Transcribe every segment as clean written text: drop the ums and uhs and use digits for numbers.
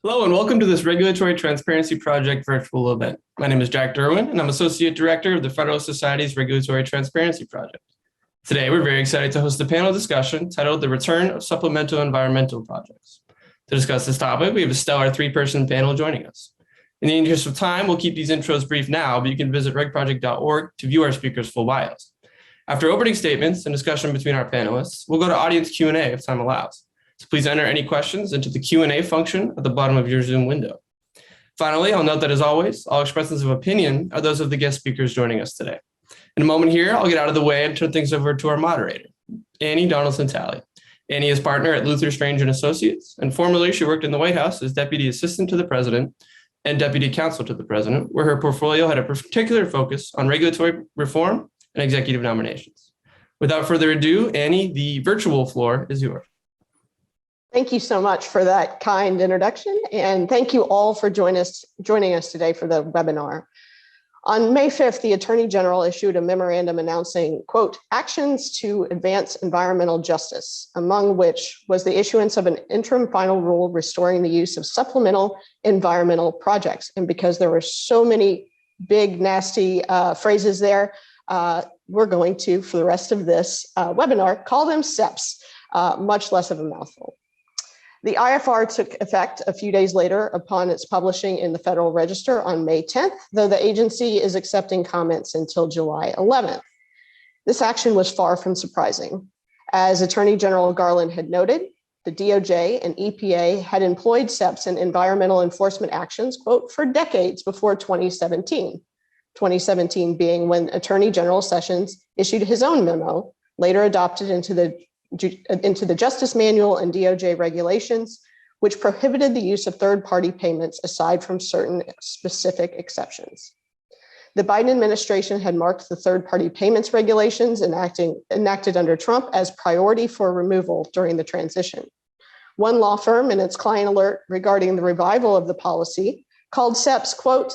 Hello and welcome to this Regulatory Transparency Project virtual event. My name is Jack Derwin and I'm Associate Director of the Federalist Society's Regulatory Transparency Project. Today, we're very excited to host a panel discussion titled The Return of Supplemental Environmental Projects. To discuss this topic, we have a stellar three-person panel joining us. In the interest of time, we'll keep these intros brief now, but you can visit regproject.org to view our speakers' full bios. After opening statements and discussion between our panelists, we'll go to audience Q&A if time allows. So please enter any questions into the Q&A function at the bottom of your Zoom window. Finally, I'll note that as always, all expressions of opinion are those of the guest speakers joining us today. In a moment here, I'll get out of the way and turn things over to our moderator, Annie Donaldson-Talley. Annie is partner at Luther Strange & Associates, and formerly she worked in the White House as Deputy Assistant to the President and Deputy Counsel to the President, where her portfolio had a particular focus on regulatory reform and executive nominations. Without further ado, Annie, the virtual floor is yours. Thank you so much for that kind introduction, and thank you all for joining us today for the webinar. On May 5th, the Attorney General issued a memorandum announcing, quote, actions to advance environmental justice, among which was the issuance of an interim final rule restoring the use of supplemental environmental projects. And because there were so many big, nasty phrases there, we're going to, for the rest of this webinar, call them SEPs, much less of a mouthful. The IFR took effect a few days later upon its publishing in the Federal Register on May 10th, though the agency is accepting comments until July 11th. This action was far from surprising. As Attorney General Garland had noted, the DOJ and EPA had employed SEPs in environmental enforcement actions, quote, for decades before 2017. 2017 being when Attorney General Sessions issued his own memo, later adopted into the Justice Manual and DOJ regulations, which prohibited the use of third-party payments aside from certain specific exceptions. The Biden administration had marked the third-party payments regulations enacted under Trump as priority for removal during the transition. One law firm in its client alert regarding the revival of the policy called SEPs, quote,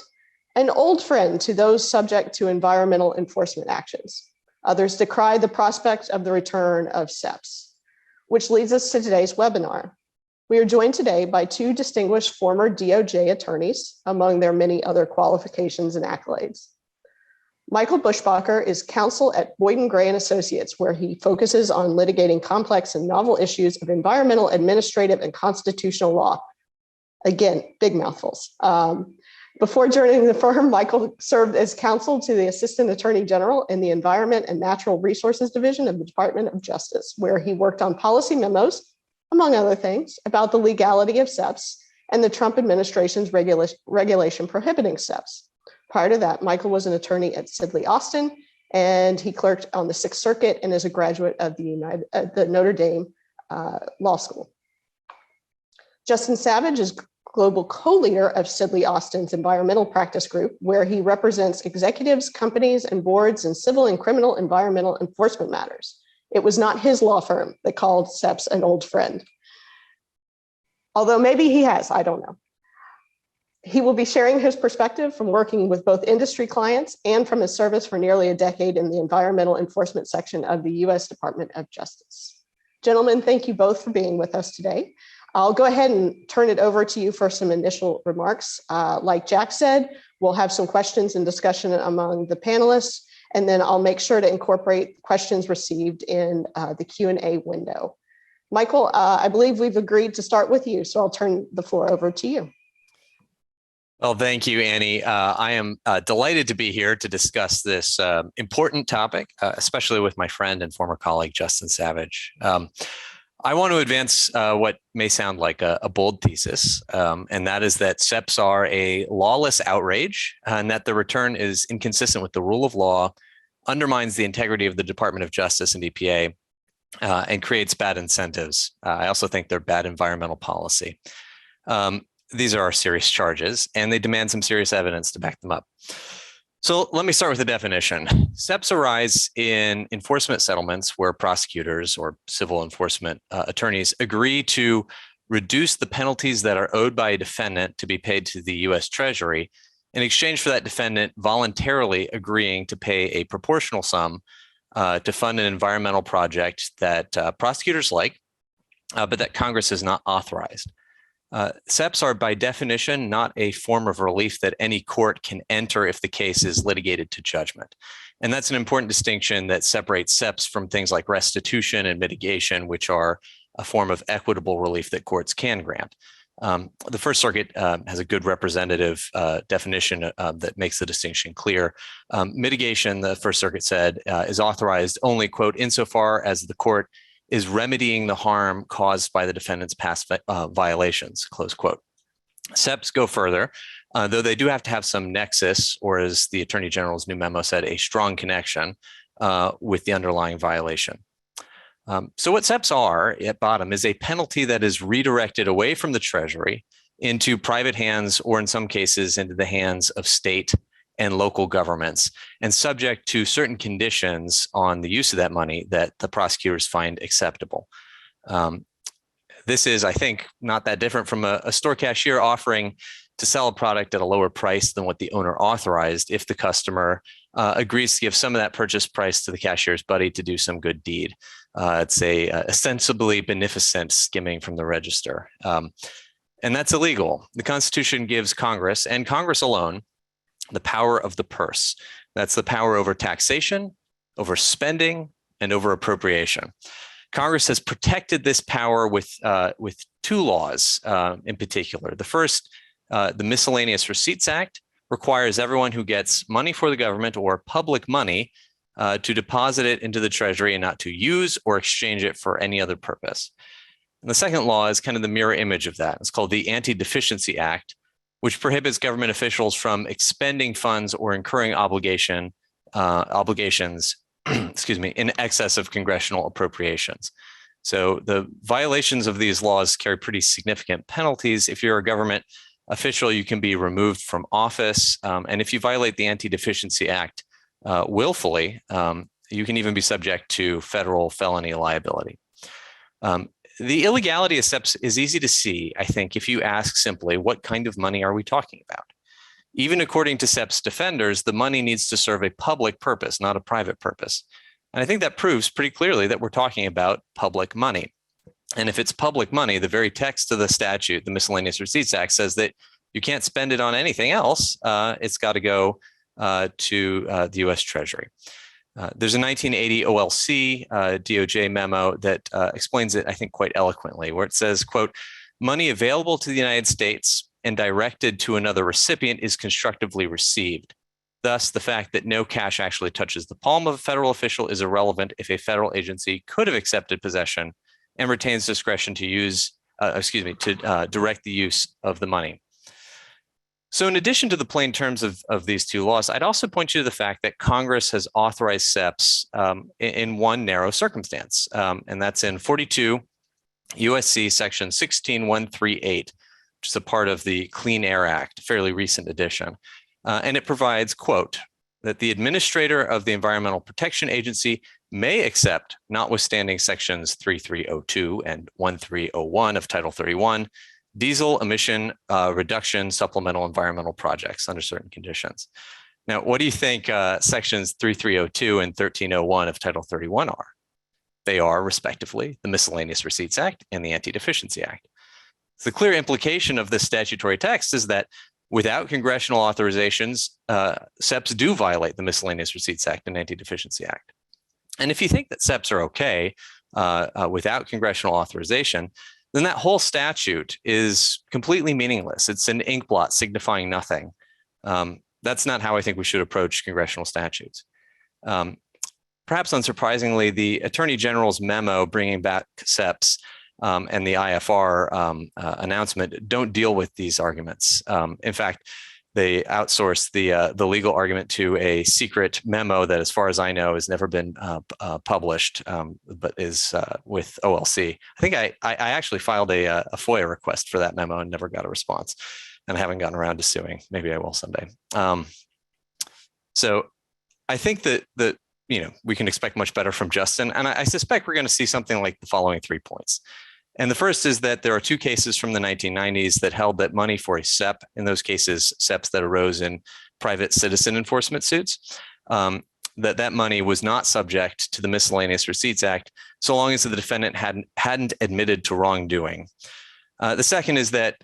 an old friend to those subject to environmental enforcement actions. Others decry the prospect of the return of SEPs, which leads us to today's webinar. We are joined today by two distinguished former DOJ attorneys, among their many other qualifications and accolades. Michael Buschbacher is counsel at Boyd & Gray & Associates, where he focuses on litigating complex and novel issues of environmental, administrative, and constitutional law. Again, big mouthfuls. Before joining the firm, Michael served as counsel to the Assistant Attorney General in the Environment and Natural Resources Division of the Department of Justice, where he worked on policy memos, among other things, about the legality of SEPs and the Trump administration's regulation prohibiting SEPs. Prior to that, Michael was an attorney at Sidley Austin, and he clerked on the Sixth Circuit and is a graduate of the Notre Dame Law School. Justin Savage is global co-leader of Sidley Austin's environmental practice group, where he represents executives, companies, and boards in civil and criminal environmental enforcement matters. It was not his law firm that called SEPs an old friend. Although maybe he has, I don't know. He will be sharing his perspective from working with both industry clients and from his service for nearly a decade in the environmental enforcement section of the U.S. Department of Justice. Gentlemen, thank you both for being with us today. I'll go ahead and turn it over to you for some initial remarks. Like Jack said, we'll have some questions and discussion among the panelists, and then I'll make sure to incorporate questions received in the Q&A window. Michael, I believe we've agreed to start with you, so I'll turn the floor over to you. Well, thank you, Annie. I am delighted to be here to discuss this important topic, especially with my friend and former colleague, Justin Savage. I want to advance what may sound like a bold thesis, and that is that SEPs are a lawless outrage and that the return is inconsistent with the rule of law, undermines the integrity of the Department of Justice and EPA, and creates bad incentives. I also think they're bad environmental policy. These are our serious charges, and they demand some serious evidence to back them up. So let me start with the definition. SEPs arise in enforcement settlements where prosecutors or civil enforcement attorneys agree to reduce the penalties that are owed by a defendant to be paid to the U.S. Treasury in exchange for that defendant voluntarily agreeing to pay a proportional sum to fund an environmental project that prosecutors like, but that Congress has not authorized. SEPs are by definition not a form of relief that any court can enter if the case is litigated to judgment. And that's an important distinction that separates SEPs from things like restitution and mitigation, which are a form of equitable relief that courts can grant. The First Circuit has a good representative definition that makes the distinction clear. Mitigation, the First Circuit said, is authorized only, quote, insofar as the court is remedying the harm caused by the defendant's past violations, close quote. SEPs go further, though they do have to have some nexus, or as the Attorney General's new memo said, a strong connection with the underlying violation. So what SEPs are at bottom is a penalty that is redirected away from the Treasury into private hands, or in some cases into the hands of state and local governments, and subject to certain conditions on the use of that money that the prosecutors find acceptable. This is, I think, not that different from a store cashier offering to sell a product at a lower price than what the owner authorized if the customer agrees to give some of that purchase price to the cashier's buddy to do some good deed. It's a ostensibly beneficent skimming from the register. And that's illegal. The Constitution gives Congress, and Congress alone, the power of the purse. That's the power over taxation, over spending, and over appropriation. Congress has protected this power with two laws in particular. The first, the Miscellaneous Receipts Act, requires everyone who gets money for the government or public money to deposit it into the Treasury and not to use or exchange it for any other purpose. And the second law is kind of the mirror image of that. It's called the Anti-Deficiency Act, which prohibits government officials from expending funds or incurring obligations excuse me, in excess of congressional appropriations. So the violations of these laws carry pretty significant penalties. If you're a government official, you can be removed from office. And if you violate the Anti-Deficiency Act willfully, you can even be subject to federal felony liability. The illegality of SEPs is easy to see, I think, if you ask simply, what kind of money are we talking about? Even according to SEPs defenders, the money needs to serve a public purpose, not a private purpose. And I think that proves pretty clearly that we're talking about public money. And if it's public money, the very text of the statute, the Miscellaneous Receipts Act, says that you can't spend it on anything else. It's got to go to the US Treasury. There's a 1980 OLC DOJ memo that explains it, I think, quite eloquently, where it says, quote, money available to the United States and directed to another recipient is constructively received. Thus, the fact that no cash actually touches the palm of a federal official is irrelevant if a federal agency could have accepted possession and retains discretion to direct the use of the money. So in addition to the plain terms of these two laws, I'd also point you to the fact that Congress has authorized SEPs in one narrow circumstance, and that's in 42 USC section 16138, which is a part of the Clean Air Act, a fairly recent edition. And it provides, quote, that the administrator of the Environmental Protection Agency may accept, notwithstanding sections 3302 and 1301 of Title 31, diesel emission reduction supplemental environmental projects under certain conditions. Now, what do you think sections 3302 and 1301 of Title 31 are? They are, respectively, the Miscellaneous Receipts Act and the Anti-Deficiency Act. So the clear implication of this statutory text is that without congressional authorizations, SEPs do violate the Miscellaneous Receipts Act and Anti-Deficiency Act. And if you think that SEPs are okay without congressional authorization, then that whole statute is completely meaningless. It's an ink blot signifying nothing. That's not how I think we should approach congressional statutes. Perhaps unsurprisingly, the Attorney General's memo bringing back SEPs and the IFR announcement don't deal with these arguments. In fact, they outsourced the legal argument to a secret memo that, as far as I know, has never been published, but is with OLC. I think I actually filed a FOIA request for that memo and never got a response, and I haven't gotten around to suing. Maybe I will someday. So I think that we can expect much better from Justin, and I suspect we're going to see something like the following 3 points. And the first is that there are two cases from the 1990s that held that money for a SEP, in those cases, SEPs that arose in private citizen enforcement suits, that money was not subject to the Miscellaneous Receipts Act, so long as the defendant hadn't admitted to wrongdoing. The second is that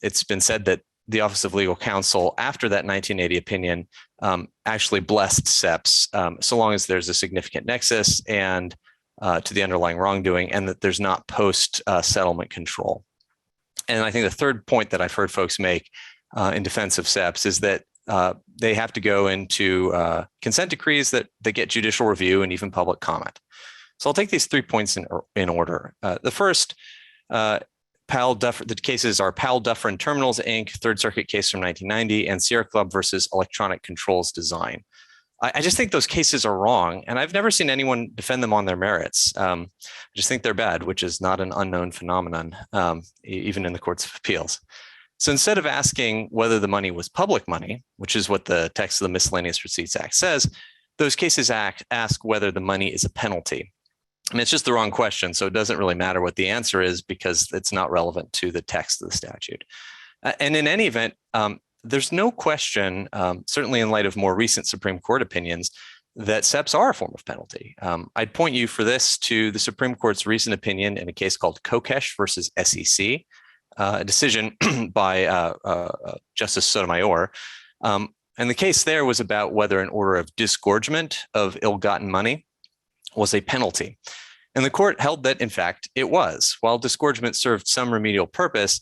it's been said that the Office of Legal Counsel, after that 1980 opinion, actually blessed SEPs so long as there's a significant nexus and to the underlying wrongdoing, and that there's not post-settlement control. And I think the third point that I've heard folks make in defense of SEPs is that they have to go into consent decrees that get judicial review and even public comment. So I'll take these 3 points in order. The first, the cases are Powell Dufferin Terminals, Inc., Third Circuit case from 1990, and Sierra Club versus Electronic Controls Design. I just think those cases are wrong, and I've never seen anyone defend them on their merits. I just think they're bad, which is not an unknown phenomenon, even in the courts of appeals. So instead of asking whether the money was public money, which is what the text of the Miscellaneous Receipts Act says, those cases ask whether the money is a penalty. I mean, it's just the wrong question, so it doesn't really matter what the answer is because it's not relevant to the text of the statute. And in any event, there's no question, certainly in light of more recent Supreme Court opinions, that SEPs are a form of penalty. I'd point you for this to the Supreme Court's recent opinion in a case called Kokesh versus SEC, a decision by Justice Sotomayor. And the case there was about whether an order of disgorgement of ill-gotten money was a penalty. And the court held that, in fact, it was. While disgorgement served some remedial purpose,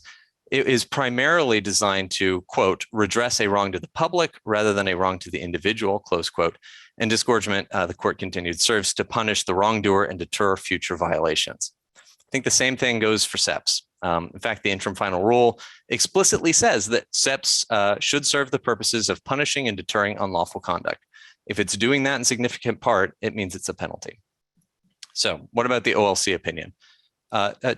it is primarily designed to, quote, redress a wrong to the public rather than a wrong to the individual, close quote. And disgorgement, the court continued, serves to punish the wrongdoer and deter future violations. I think the same thing goes for SEPs. In fact, the Interim Final Rule explicitly says that SEPs should serve the purposes of punishing and deterring unlawful conduct. If it's doing that in significant part, it means it's a penalty. So what about the OLC opinion?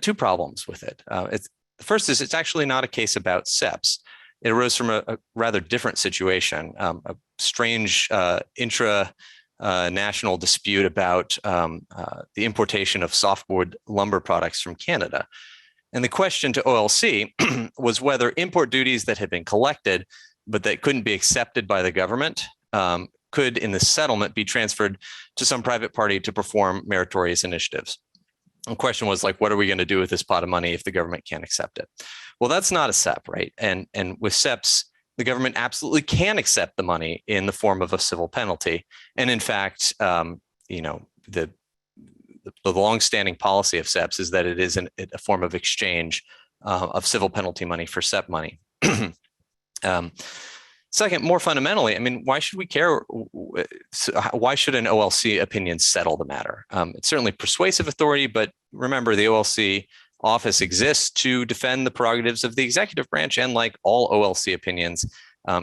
Two problems with it. The first is it's actually not a case about SEPs. It arose from a rather different situation, a strange intra-national dispute about the importation of softwood lumber products from Canada. And the question to OLC was whether import duties that had been collected but that couldn't be accepted by the government could, in the settlement, be transferred to some private party to perform meritorious initiatives. The question was like, what are we going to do with this pot of money if the government can't accept it? Well, that's not a SEP, right? And with SEPs, the government absolutely can accept the money in the form of a civil penalty. And in fact, the longstanding policy of SEPs is that it is a form of exchange of civil penalty money for SEP money. Second, more fundamentally, I mean, why should we care? Why should an OLC opinion settle the matter? It's certainly persuasive authority, but remember, the OLC office exists to defend the prerogatives of the executive branch, and like all OLC opinions,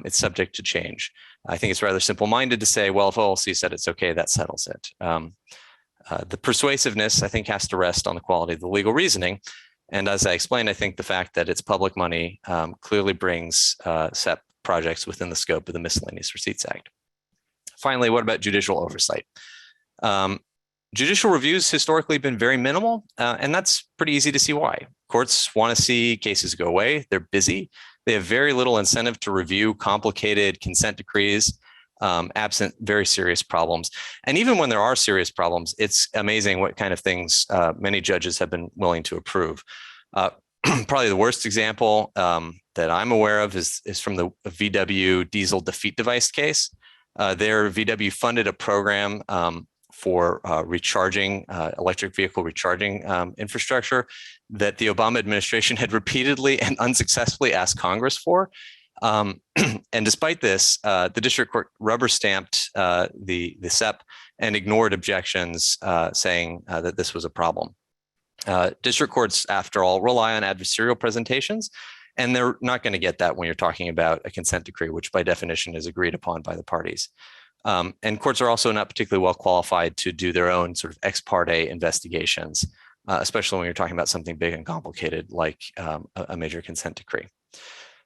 it's subject to change. I think it's rather simple-minded to say, well, if OLC said it's okay, that settles it. The persuasiveness, I think, has to rest on the quality of the legal reasoning. And as I explained, I think the fact that it's public money clearly brings SEP projects within the scope of the Miscellaneous Receipts Act. Finally, what about judicial oversight? Judicial reviews historically been very minimal, and that's pretty easy to see why. Courts want to see cases go away. They're busy. They have very little incentive to review complicated consent decrees, absent very serious problems. And even when there are serious problems, it's amazing what kind of things many judges have been willing to approve. Probably the worst example that I'm aware of is from the VW diesel defeat device case. There, VW funded a program for recharging, electric vehicle recharging infrastructure that the Obama administration had repeatedly and unsuccessfully asked Congress for. And despite this, the district court rubber stamped the SEP and ignored objections saying that this was a problem. District courts, after all, rely on adversarial presentations, and they're not going to get that when you're talking about a consent decree, which by definition is agreed upon by the parties. And courts are also not particularly well qualified to do their own sort of ex parte investigations, especially when you're talking about something big and complicated like a major consent decree.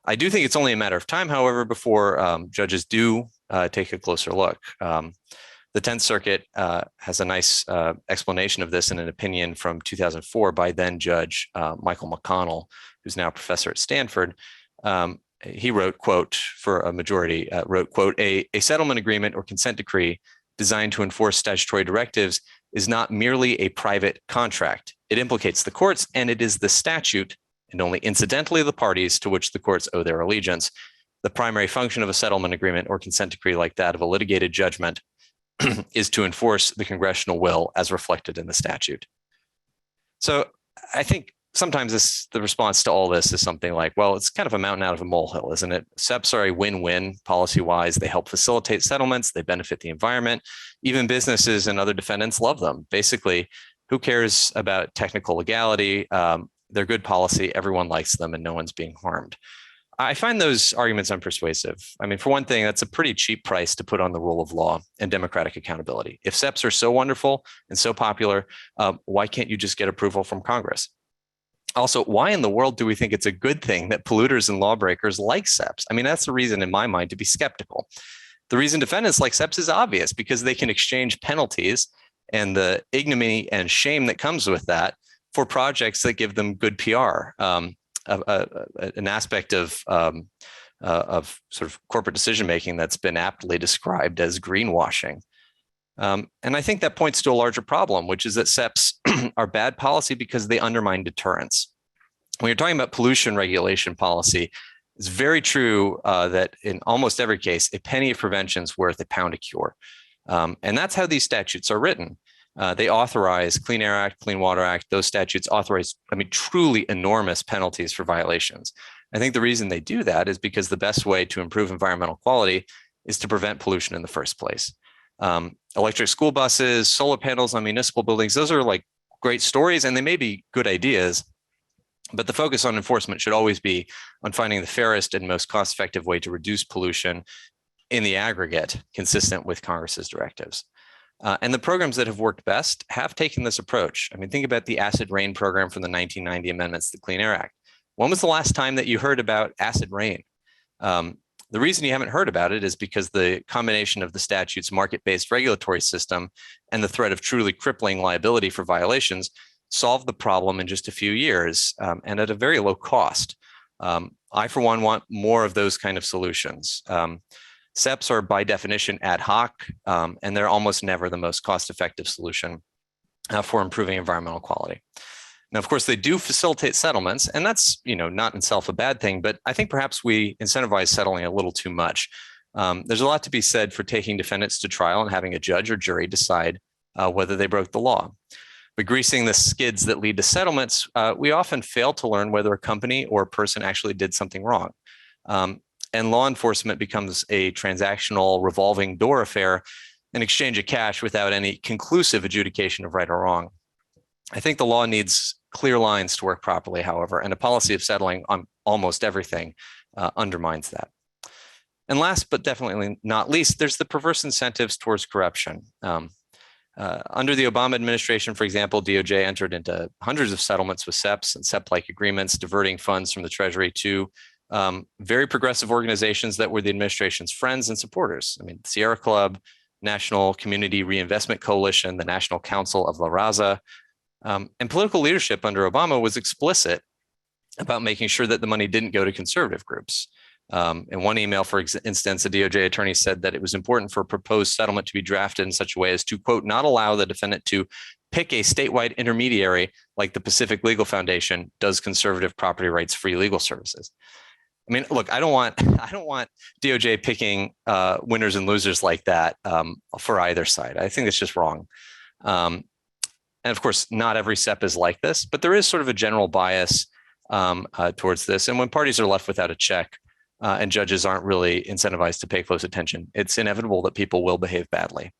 I do think it's only a matter of time, however, before judges do take a closer look. The 10th Circuit has a nice explanation of this in an opinion from 2004 by then Judge Michael McConnell, who's now a professor at Stanford. He wrote, quote, for a majority, wrote, quote, a settlement agreement or consent decree designed to enforce statutory directives is not merely a private contract. It implicates the courts, and it is the statute and only incidentally the parties to which the courts owe their allegiance. The primary function of a settlement agreement or consent decree like that of a litigated judgment is to enforce the congressional will as reflected in the statute. So I think sometimes the response to all this is something like, well, it's kind of a mountain out of a molehill, isn't it? SEPs are a win-win policy-wise. They help facilitate settlements. They benefit the environment. Even businesses and other defendants love them. Basically, who cares about technical legality? They're good policy. Everyone likes them and no one's being harmed. I find those arguments unpersuasive. I mean, for one thing, that's a pretty cheap price to put on the rule of law and democratic accountability. If SEPs are so wonderful and so popular, why can't you just get approval from Congress? Also, why in the world do we think it's a good thing that polluters and lawbreakers like SEPs? I mean, that's the reason in my mind to be skeptical. The reason defendants like SEPs is obvious, because they can exchange penalties and the ignominy and shame that comes with that for projects that give them good PR. An aspect of sort of corporate decision-making that's been aptly described as greenwashing. And I think that points to a larger problem, which is that SEPs are bad policy because they undermine deterrence. When you're talking about pollution regulation policy, it's very true that in almost every case, a penny of prevention is worth a pound of cure. And that's how these statutes are written. They authorize Clean Air Act, Clean Water Act. Those statutes authorize, truly enormous penalties for violations. I think the reason they do that is because the best way to improve environmental quality is to prevent pollution in the first place. Electric school buses, solar panels on municipal buildings, those are like great stories and they may be good ideas, but the focus on enforcement should always be on finding the fairest and most cost-effective way to reduce pollution in the aggregate, consistent with Congress's directives. And the programs that have worked best have taken this approach. I mean, think about the acid rain program from the 1990 amendments to the Clean Air Act. When was the last time that you heard about acid rain? The reason you haven't heard about it is because the combination of the statute's market-based regulatory system and the threat of truly crippling liability for violations solved the problem in just a few years and at a very low cost. I, for one, want more of those kind of solutions. SEPs are by definition ad hoc, and they're almost never the most cost-effective solution for improving environmental quality. Now, of course, they do facilitate settlements, and that's not in itself a bad thing, but I think perhaps we incentivize settling a little too much. There's a lot to be said for taking defendants to trial and having a judge or jury decide whether they broke the law. But greasing the skids that lead to settlements, we often fail to learn whether a company or a person actually did something wrong. And law enforcement becomes a transactional revolving door affair, an exchange of cash without any conclusive adjudication of right or wrong. I think the law needs clear lines to work properly, however, and a policy of settling on almost everything undermines that. And last, but definitely not least, there's the perverse incentives towards corruption. Under the Obama administration, for example, DOJ entered into hundreds of settlements with SEPs and SEP-like agreements, diverting funds from the Treasury to very progressive organizations that were the administration's friends and supporters. I mean, Sierra Club, National Community Reinvestment Coalition, the National Council of La Raza, and political leadership under Obama was explicit about making sure that the money didn't go to conservative groups. In one email, for instance, a DOJ attorney said that it was important for a proposed settlement to be drafted in such a way as to, quote, not allow the defendant to pick a statewide intermediary like the Pacific Legal Foundation does conservative property rights free legal services. I mean, look, I don't want DOJ picking winners and losers like that for either side. I think it's just wrong. And of course, not every SEP is like this, but there is sort of a general bias towards this. And when parties are left without a check and judges aren't really incentivized to pay close attention, it's inevitable that people will behave badly.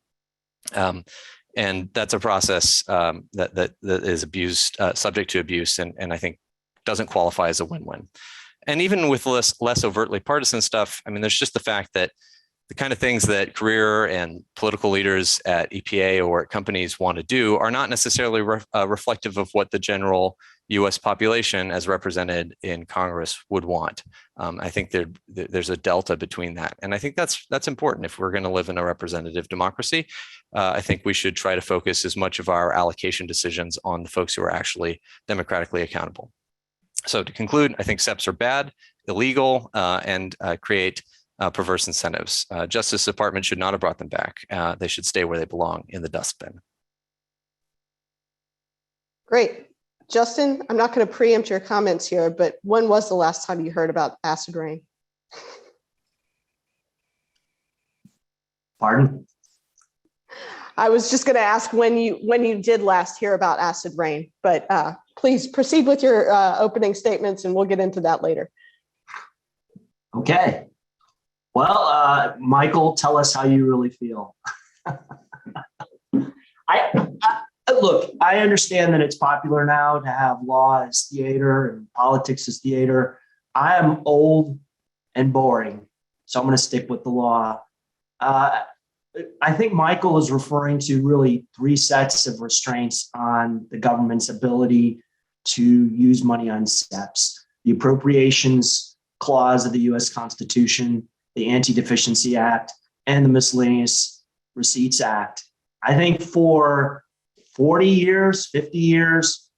And that's a process that is abused, subject to abuse, and I think doesn't qualify as a win-win. And even with less overtly partisan stuff, I mean, there's just the fact that the kind of things that career and political leaders at EPA or at companies want to do are not necessarily reflective of what the general U.S. population, as represented in Congress, would want. I think there's a delta between that, and I think that's important if we're going to live in a representative democracy. I think we should try to focus as much of our allocation decisions on the folks who are actually democratically accountable. So to conclude, I think SEPs are bad, illegal, and create perverse incentives. Justice Department should not have brought them back. They should stay where they belong, in the dustbin. Great. Justin, I'm not going to preempt your comments here, but when was the last time you heard about acid rain? Pardon? I was just going to ask when you did last hear about acid rain, but please proceed with your opening statements and we'll get into that later. Okay. Well, Michael, tell us how you really feel. Look, I understand that it's popular now to have law as theater and politics as theater. I am old and boring, so I'm going to stick with the law. I think Michael is referring to really three sets of restraints on the government's ability to use money on SEPs: the Appropriations Clause of the U.S. Constitution, the Anti-Deficiency Act, and the Miscellaneous Receipts Act. I think for 40 years, 50 years,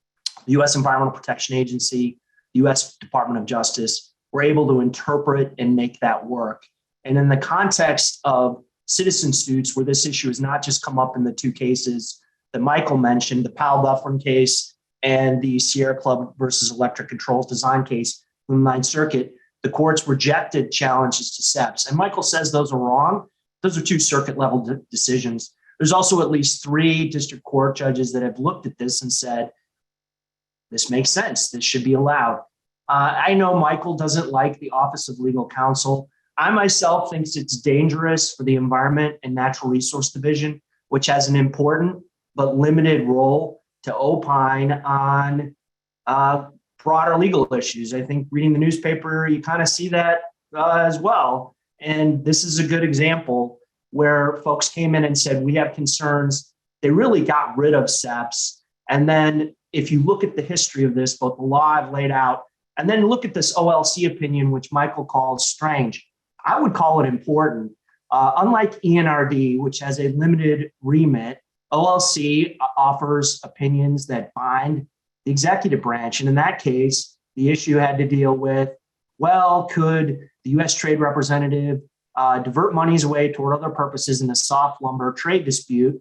the U.S. Environmental Protection Agency, the U.S. Department of Justice were able to interpret and make that work. And in the context of citizen suits, where this issue has not just come up in the two cases that Michael mentioned, the Powell Buffrin case and the Sierra Club versus Electric Controls Design case from the Ninth Circuit, the courts rejected challenges to SEPs. And Michael says those are wrong. Those are two circuit level decisions. There's also at least 3 district court judges that have looked at this and said, this makes sense. This should be allowed. I know Michael doesn't like the Office of Legal Counsel. I myself think it's dangerous for the Environment and Natural Resource Division, which has an important but limited role to opine on broader legal issues. I think reading the newspaper, you kind of see that as well. And this is a good example where folks came in and said, we have concerns. They really got rid of SEPs. And then if you look at the history of this, both the law I've laid out, and then look at this OLC opinion, which Michael calls strange, I would call it important. Unlike ENRD, which has a limited remit, OLC offers opinions that bind the executive branch. And in that case, the issue had to deal with, well, could the U.S. Trade Representative divert monies away toward other purposes in a soft lumber trade dispute?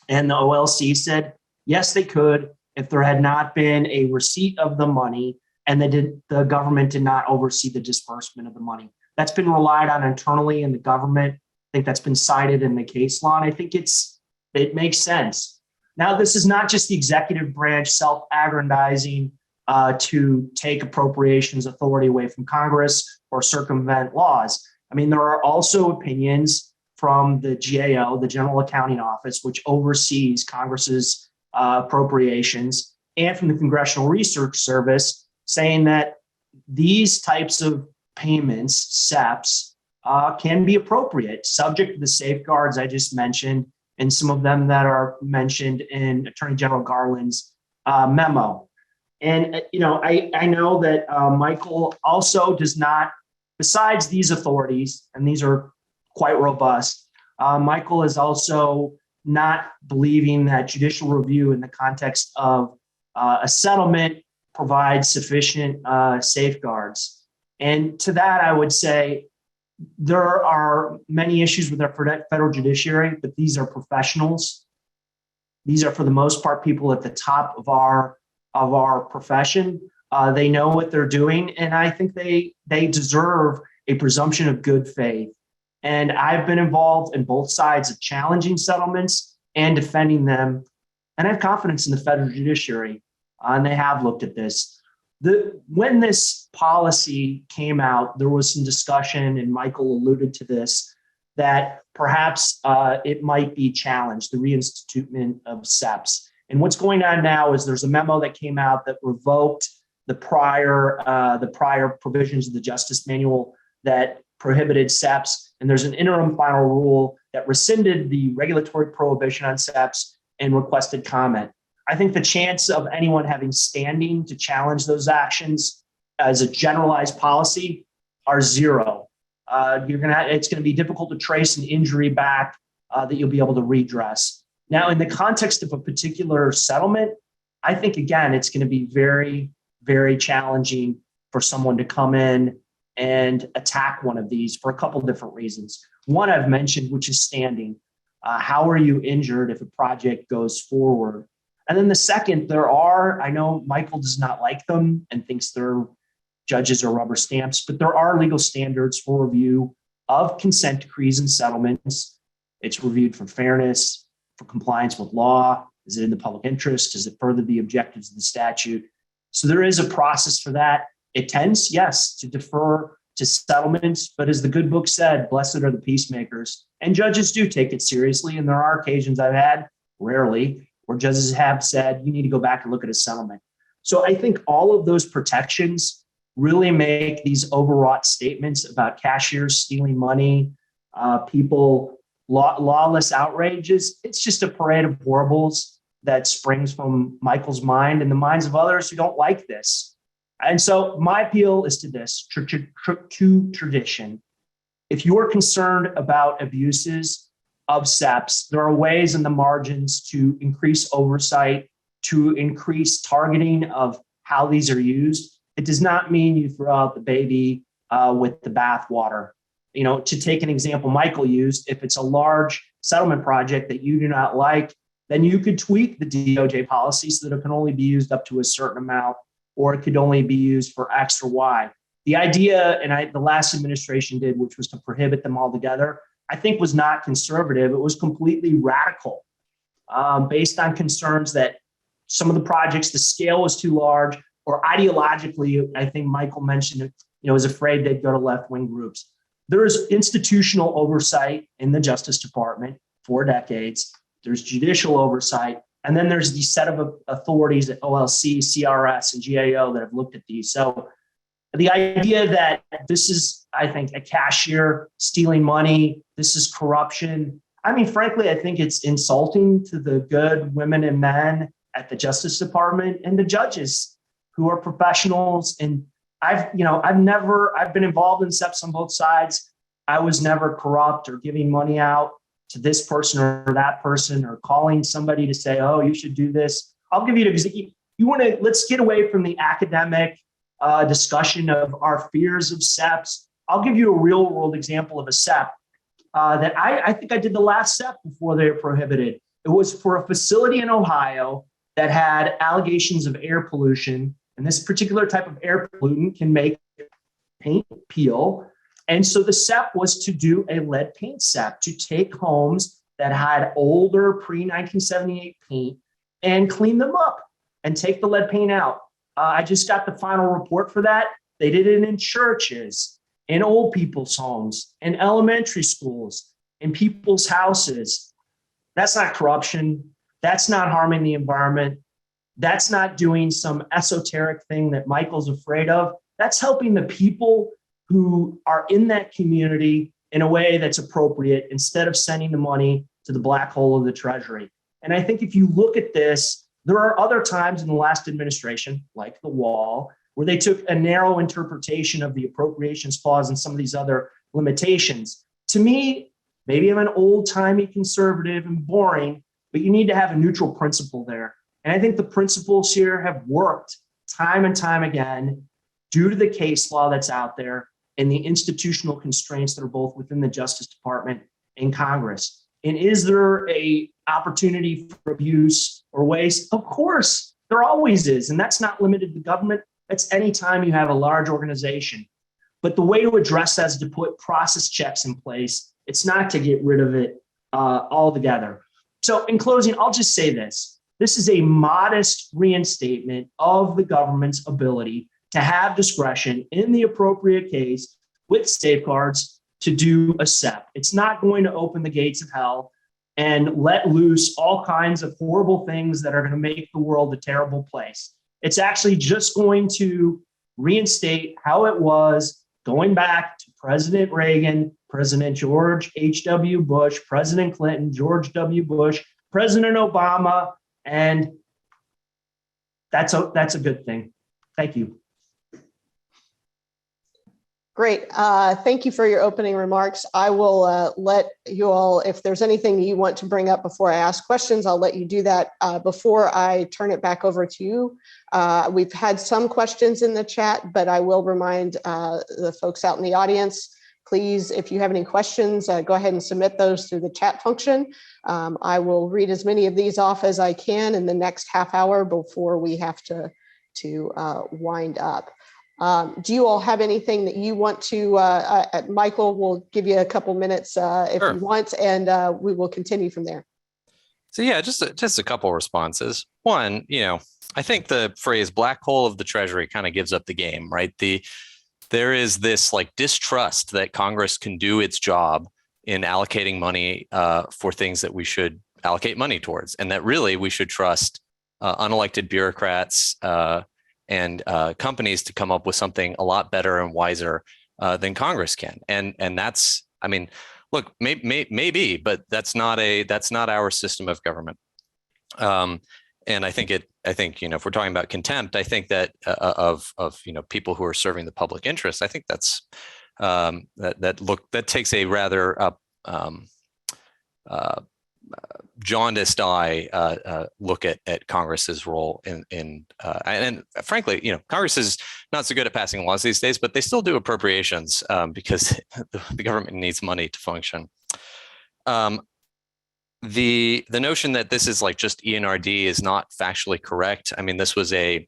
And the OLC said, yes, they could if there had not been a receipt of the money and the government did not oversee the disbursement of the money. That's been relied on internally in the government. I think that's been cited in the case law, and I think it makes sense. Now, this is not just the executive branch self-aggrandizing to take appropriations authority away from Congress or circumvent laws. I mean, there are also opinions from the GAO, the General Accounting Office, which oversees Congress's appropriations, and from the Congressional Research Service, saying that these types of payments, SEPs, can be appropriate, subject to the safeguards I just mentioned, and some of them that are mentioned in Attorney General Garland's memo. And I know that Michael also does not, besides these authorities, and these are quite robust, Michael is also not believing that judicial review in the context of a settlement provides sufficient safeguards. And to that, I would say there are many issues with our federal judiciary, but these are professionals. These are, for the most part, people at the top of our profession. They know what they're doing, and I think they deserve a presumption of good faith. And I've been involved in both sides of challenging settlements and defending them, and I have confidence in the federal judiciary, and they have looked at this. When this policy came out, there was some discussion, and Michael alluded to this, that perhaps it might be challenged, the reinstitutement of SEPs. And what's going on now is there's a memo that came out that revoked the prior provisions of the Justice Manual that prohibited SEPs, and there's an interim final rule that rescinded the regulatory prohibition on SEPs and requested comment. I think the chance of anyone having standing to challenge those actions as a generalized policy are zero. It's going to be difficult to trace an injury back that you'll be able to redress. Now, in the context of a particular settlement, I think, again, it's going to be very, very challenging for someone to come in and attack one of these for a couple of different reasons. One I've mentioned, which is standing. How are you injured if a project goes forward? And then the second, I know Michael does not like them and thinks they're judges or rubber stamps, but there are legal standards for review of consent decrees and settlements. It's reviewed for fairness, for compliance with law. Is it in the public interest? Does it further the objectives of the statute? So there is a process for that. It tends, yes, to defer to settlements, but as the good book said, blessed are the peacemakers. And judges do take it seriously. And there are occasions I've had, rarely, where judges have said, you need to go back and look at a settlement. So I think all of those protections really make these overwrought statements about cashiers stealing money, people, lawless outrages. It's just a parade of horribles that springs from Michael's mind and the minds of others who don't like this. And so my appeal is to this, to tradition. If you're concerned about abuses of SEPs, there are ways in the margins to increase oversight, to increase targeting of how these are used. It does not mean you throw out the baby with the bathwater. You know, to take an example Michael used, if it's a large settlement project that you do not like, then you could tweak the DOJ policy so that it can only be used up to a certain amount, or it could only be used for X or Y. The idea, and the last administration did, which was to prohibit them altogether, I think was not conservative. It was completely radical, based on concerns that some of the projects, the scale was too large, or ideologically, I think Michael mentioned it, is afraid they'd go to left-wing groups. There is institutional oversight in the Justice Department for decades. There's judicial oversight. And then there's the set of authorities at OLC, CRS, and GAO that have looked at these. So the idea that this is, I think, a cashier stealing money, this is corruption. I mean, frankly, I think it's insulting to the good women and men at the Justice Department and the judges who are professionals. And I've been involved in SEPs on both sides. I was never corrupt or giving money out to this person or that person or calling somebody to say, oh, you should do this. I'll give you an example. Let's get away from the academic discussion of our fears of SEPs. I'll give you a real world example of a SEP that I think I did the last SEP before they were prohibited. It was for a facility in Ohio that had allegations of air pollution. And this particular type of air pollutant can make paint peel. And so the SEP was to do a lead paint SEP, to take homes that had older pre-1978 paint and clean them up and take the lead paint out. I just got the final report for that. They did it in churches, in old people's homes, in elementary schools, in people's houses. That's not corruption. That's not harming the environment. That's not doing some esoteric thing that Michael's afraid of. That's helping the people who are in that community in a way that's appropriate instead of sending the money to the black hole of the Treasury. And I think if you look at this, there are other times in the last administration, like the wall, where they took a narrow interpretation of the appropriations clause and some of these other limitations. To me, maybe I'm an old-timey conservative and boring, but you need to have a neutral principle there. And I think the principles here have worked time and time again due to the case law that's out there and the institutional constraints that are both within the Justice Department and Congress. And is there a opportunity for abuse or waste? Of course, there always is. And that's not limited to government. That's anytime you have a large organization. But the way to address that is to put process checks in place. It's not to get rid of it altogether. So in closing, I'll just say this. This is a modest reinstatement of the government's ability to have discretion in the appropriate case with safeguards to do a SEP. It's not going to open the gates of hell and let loose all kinds of horrible things that are going to make the world a terrible place. It's actually just going to reinstate how it was going back to President Reagan, President George H.W. Bush, President Clinton, George W. Bush, President Obama, and that's a good thing. Thank you. Great. Thank you for your opening remarks. I will let you all, if there's anything you want to bring up before I ask questions, I'll let you do that. Before I turn it back over to you, we've had some questions in the chat, but I will remind the folks out in the audience, Please, if you have any questions, go ahead and submit those through the chat function. I will read as many of these off as I can in the next half hour before we have to wind up. Do you all have anything that you want to, Michael, we'll give you a couple minutes if Sure. you want, and we will continue from there. So yeah, just a couple responses. One, I think the phrase "black hole of the Treasury" kind of gives up the game, right? There is this like distrust that Congress can do its job in allocating money for things that we should allocate money towards, and that really we should trust unelected bureaucrats and companies to come up with something a lot better and wiser than Congress can. And that's, I mean, look, maybe, but that's not our system of government. And I think if we're talking about contempt, I think that of people who are serving the public interest, I think that's that takes a rather jaundiced eye look at Congress's role and frankly, Congress is not so good at passing laws these days, but they still do appropriations because the government needs money to function. The notion that this is like just ENRD is not factually correct. I mean, this was the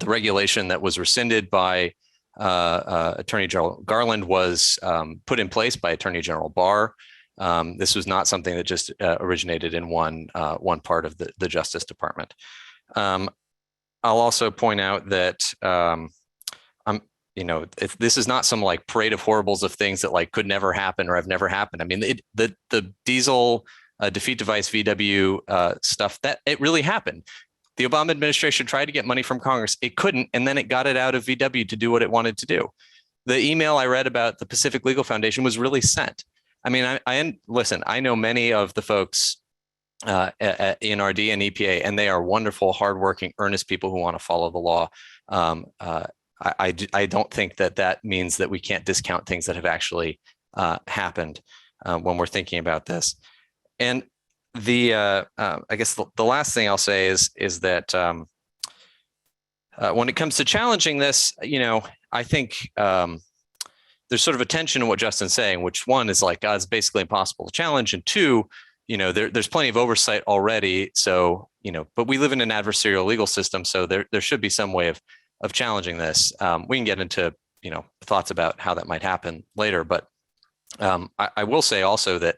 regulation that was rescinded by Attorney General Garland was put in place by Attorney General Barr. This was not something that just originated in one part of the Justice Department. I'll also point out that if this is not some like parade of horribles of things that like could never happen or have never happened. I mean, the diesel defeat device VW stuff, that it really happened. The Obama administration tried to get money from Congress. It couldn't, and then it got it out of VW to do what it wanted to do. The email I read about the Pacific Legal Foundation was really sent. I mean, listen, I know many of the folks at ENRD and EPA, and they are wonderful, hardworking, earnest people who want to follow the law. I don't think that means that we can't discount things that have actually happened when we're thinking about this. And I guess the last thing I'll say is that when it comes to challenging this, I think there's sort of a tension in what Justin's saying, which one is like, it's basically impossible to challenge. And two, there's plenty of oversight already. So, but we live in an adversarial legal system. So there should be some way of challenging this. We can get into, thoughts about how that might happen later. But I will say also that,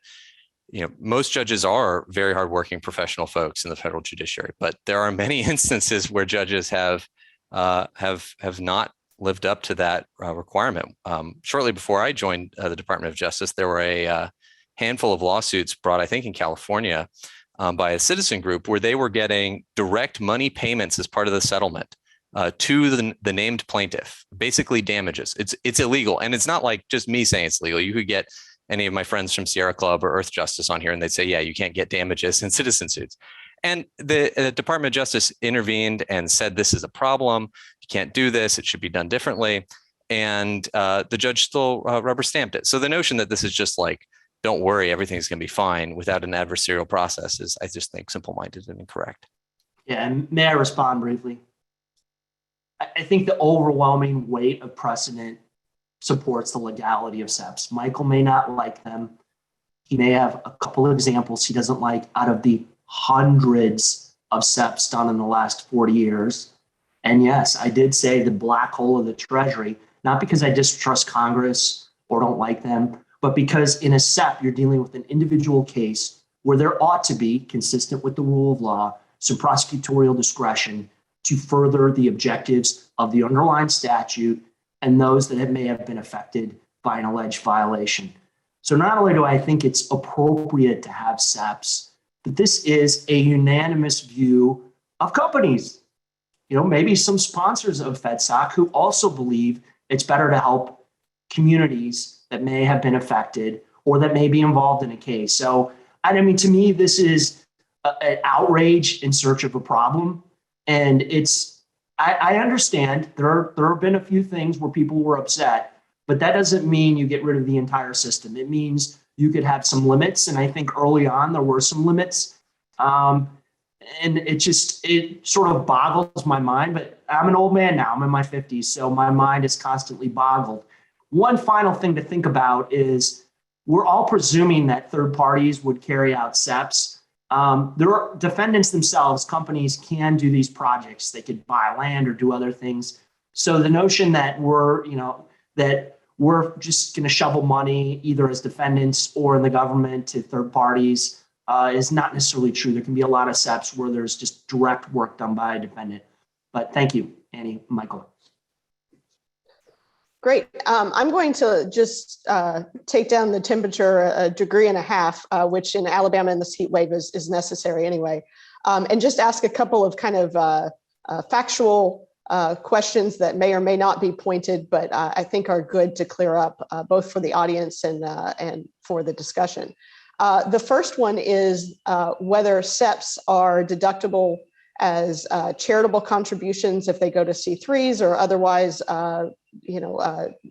most judges are very hardworking professional folks in the federal judiciary, but there are many instances where judges have not lived up to that requirement. Shortly before I joined the Department of Justice, there were a handful of lawsuits brought, I think, in California by a citizen group where they were getting direct money payments as part of the settlement to the named plaintiff, basically damages. It's illegal, and it's not like just me saying it's legal. You could get any of my friends from Sierra Club or Earth Justice on here, and they'd say, yeah, you can't get damages in citizen suits. And the Department of Justice intervened and said, this is a problem. You can't do this. It should be done differently. And the judge still rubber stamped it. So the notion that this is just like, don't worry, everything's going to be fine without an adversarial process is, I just think, simple-minded and incorrect. Yeah, and may I respond briefly? I think the overwhelming weight of precedent supports the legality of SEPs. Michael may not like them. He may have a couple of examples he doesn't like out of the hundreds of SEPs done in the last 40 years. And yes, I did say the black hole of the Treasury, not because I distrust Congress or don't like them, but because in a SEP, you're dealing with an individual case where there ought to be, consistent with the rule of law, some prosecutorial discretion to further the objectives of the underlying statute and those that may have been affected by an alleged violation. So not only do I think it's appropriate to have SEPs, but this is a unanimous view of companies. Maybe some sponsors of FedSoc who also believe it's better to help communities that may have been affected or that may be involved in a case. So, I mean, to me, this is an outrage in search of a problem. And I understand there have been a few things where people were upset, but that doesn't mean you get rid of the entire system. It means you could have some limits. And I think early on there were some limits. And it sort of boggles my mind, but I'm an old man now. I'm in my 50s. So my mind is constantly boggled. One final thing to think about is we're all presuming that third parties would carry out SEPs. There are defendants themselves, companies can do these projects. They could buy land or do other things. So the notion that we're just going to shovel money either as defendants or in the government to third parties is not necessarily true. There can be a lot of SEPs where there's just direct work done by a defendant. But thank you, Annie, Michael. Great. I'm going to just take down the temperature a degree and a half, which in Alabama in this heat wave is necessary anyway, and just ask a couple of kind of factual questions that may or may not be pointed, but I think are good to clear up both for the audience and for the discussion. The first one is whether SEPs are deductible as charitable contributions if they go to C3s or otherwise,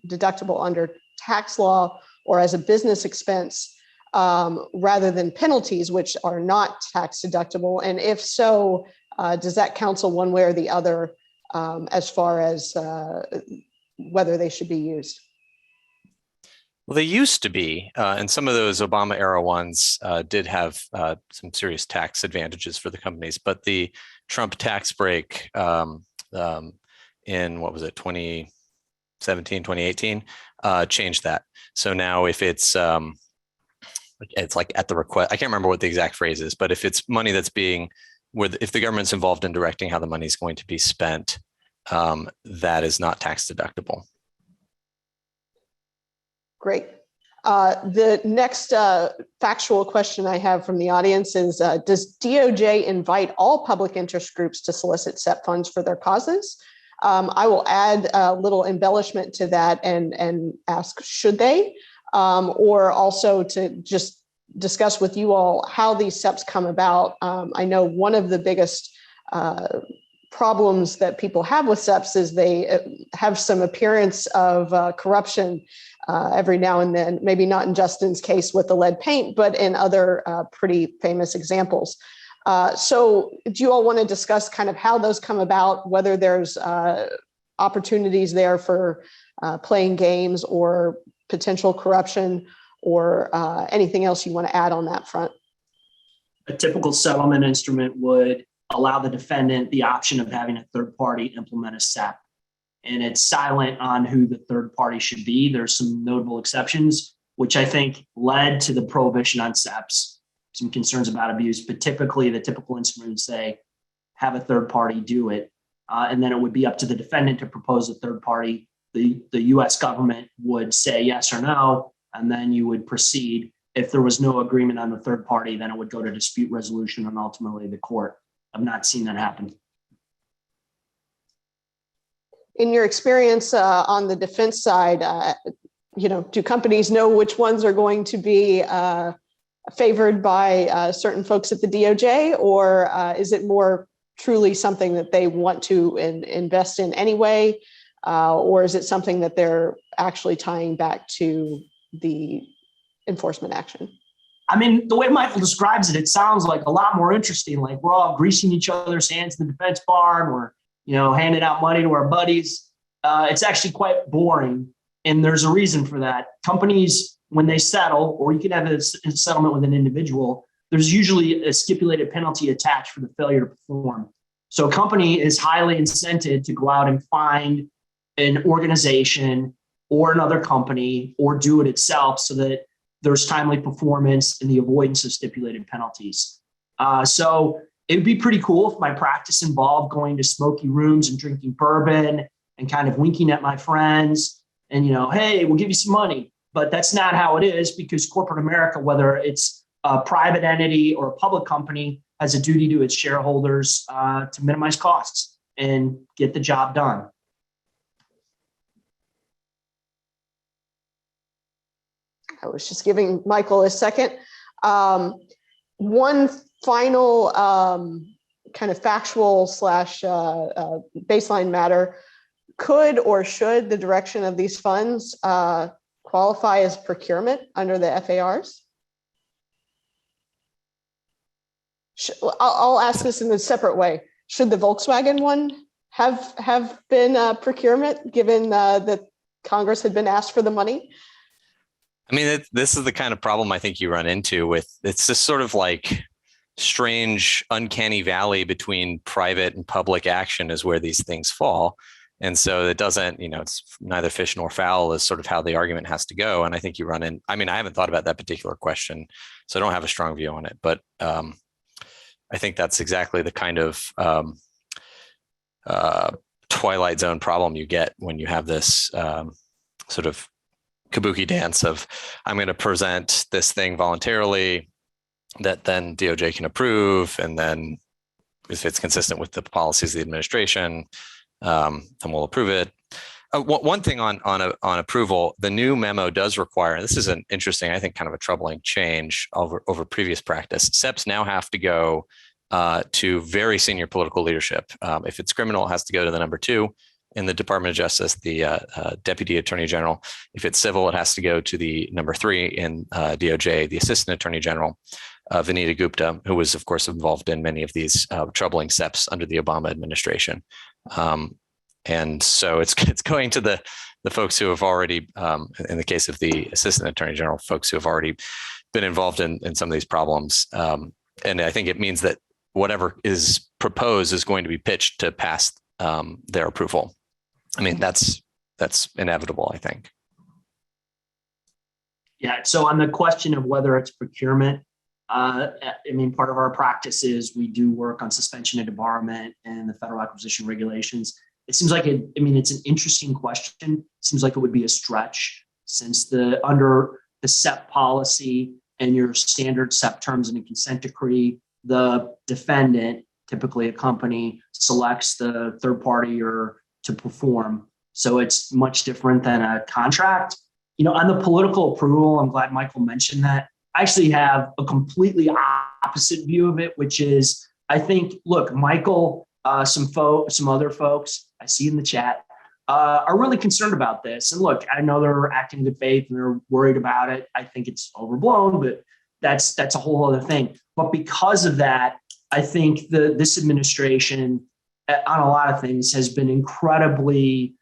deductible under tax law or as a business expense rather than penalties, which are not tax deductible. And if so, does that counsel one way or the other as far as whether they should be used? Well, they used to be, and some of those Obama era ones did have some serious tax advantages for the companies, but the Trump tax break in, 2017, 2018, changed that. So now if it's like at the request, I can't remember what the exact phrase is, but if it's money that's if the government's involved in directing how the money is going to be spent, that is not tax deductible. Great. The next factual question I have from the audience is, does DOJ invite all public interest groups to solicit SEP funds for their causes? I will add a little embellishment to that and ask, should they? Or also to just discuss with you all how these SEPs come about. I know one of the biggest problems that people have with SEPs is they have some appearance of corruption every now and then, maybe not in Justin's case with the lead paint, but in other pretty famous examples. So do you all want to discuss kind of how those come about, whether there's opportunities there for playing games or potential corruption or anything else you want to add on that front? A typical settlement instrument would allow the defendant the option of having a third party implement a SEP. And it's silent on who the third party should be. There's some notable exceptions, which I think led to the prohibition on SEPs, some concerns about abuse, but typically the typical instrument would say, have a third party do it. And then it would be up to the defendant to propose a third party. The US government would say yes or no, and then you would proceed. If there was no agreement on the third party, then it would go to dispute resolution and ultimately the court. I've not seen that happen. In your experience on the defense side, do companies know which ones are going to be favored by certain folks at the DOJ, or is it more truly something that they want to invest in anyway, or is it something that they're actually tying back to the enforcement action? I mean, the way Michael describes it, it sounds like a lot more interesting. Like we're all greasing each other's hands in the defense bar, and we're handing out money to our buddies. It's actually quite boring. And there's a reason for that. Companies, when they settle, or you can have a settlement with an individual, there's usually a stipulated penalty attached for the failure to perform. So a company is highly incented to go out and find an organization or another company or do it itself so that there's timely performance and the avoidance of stipulated penalties. So it'd be pretty cool if my practice involved going to smoky rooms and drinking bourbon and kind of winking at my friends and, hey, we'll give you some money. But that's not how it is, because corporate America, whether it's a private entity or a public company, has a duty to its shareholders to minimize costs and get the job done. I was just giving Michael a second. One final kind of factual / baseline matter. Could or should the direction of these funds qualify as procurement under the FARs? I'll ask this in a separate way. Should the Volkswagen one have been procurement, given that Congress had been asked for the money? I mean, this is the kind of problem I think you run into with, it's this sort of like strange, uncanny valley between private and public action is where these things fall. And so it doesn't, it's neither fish nor fowl is sort of how the argument has to go. And I think you run in, I mean, I haven't thought about that particular question, so I don't have a strong view on it, but I think that's exactly the kind of Twilight Zone problem you get when you have this sort of kabuki dance of, I'm going to present this thing voluntarily that then DOJ can approve. And then if it's consistent with the policies of the administration, then we'll approve it. One thing on approval, the new memo does require, and this is an interesting, I think, kind of a troubling change over previous practice. SEPs now have to go to very senior political leadership. If it's criminal, it has to go to the number 2 in the Department of Justice, the Deputy Attorney General. If it's civil, it has to go to the number 3 in DOJ, the Assistant Attorney General, Vinita Gupta, who was, of course, involved in many of these troubling SEPs under the Obama administration. And so it's going to the folks who have already, in the case of the Assistant Attorney General, folks who have already been involved in some of these problems. And I think it means that whatever is proposed is going to be pitched to pass their approval. I mean, that's inevitable, I think. Yeah. So on the question of whether it's procurement, I mean, part of our practice is we do work on suspension and debarment and the federal acquisition regulations. It seems like it's an interesting question. It seems like it would be a stretch since under the SEP policy and your standard SEP terms in a consent decree, the defendant, typically a company, selects the third party or to perform. So it's much different than a contract. On the political approval, I'm glad Michael mentioned that. I actually have a completely opposite view of it, which is, I think, look, Michael, some other folks I see in the chat are really concerned about this. And look, I know they're acting in good faith and they're worried about it. I think it's overblown, but that's a whole other thing. But because of that, I think this administration on a lot of things has been incredibly